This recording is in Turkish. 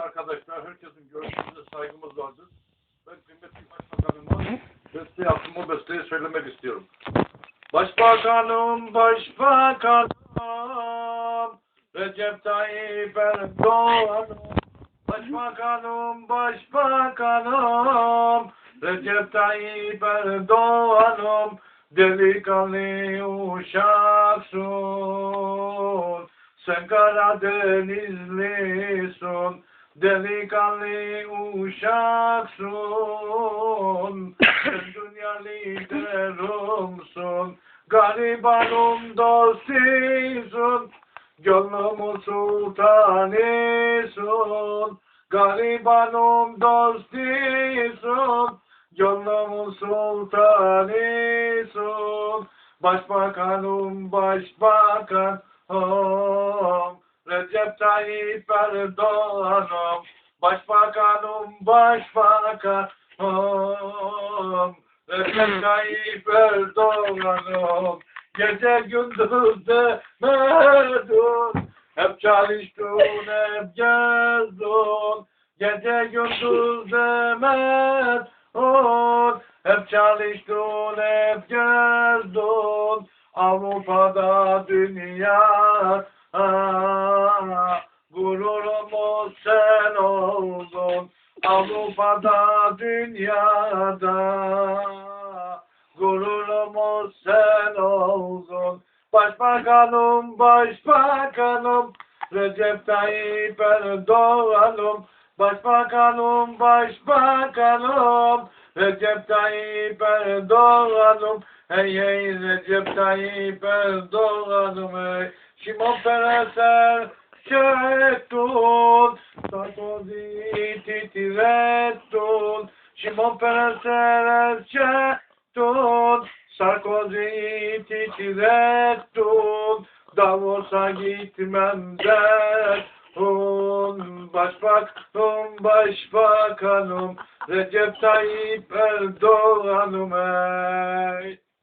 Kıymetli arkadaşlar, herkesin görüşünüze saygımız vardır. Ben kıymetli başbakanıma beste yaptım, o besteyi söylemek istiyorum. Başbakanım, başbakanım, Recep Tayyip Erdoğan'ım. Başbakanım, başbakanım, Recep Tayyip Erdoğan'ım. Delikanlı uşaksın, sen Karadenizlisin. Delikanlı uşaksın, sen dünya liderumsun. Garibanım dostisun, gönlümün sultanısın. Garibanım dostisun, gönlümün sultanısın. Başbakanım, başbakanım, Recep Tayyip Erdoğan'ım. Başbakanım, başbakanım, Recep Tayyip Erdoğan'ım. Gece gündüz demedin, hep çalıştın, hep gezdin. Gece gündüz demedin, hep çalıştın, hep gezdin. Avrupa'da dünya, gururumuz sen oldun. Avrupa'da dünyada, gururumuz sen oldun. Başbakanım, başbakanım, Recep Tayyip Erdoğan'ım. Başbakanım, başbakanım, Recep Tayyip Erdoğan'ım. Hey hey Recep Tayyip Erdoğan'ım hey. Şimon Peres'er çektin, Sarkozy'yi titrettin. Şimon Peres'er çektin, Sarkozy'yi titrettin. Davos'a gitmem dersin. Başbakanım, başbakanım, Recep Tayyip Erdoğan'ım hey.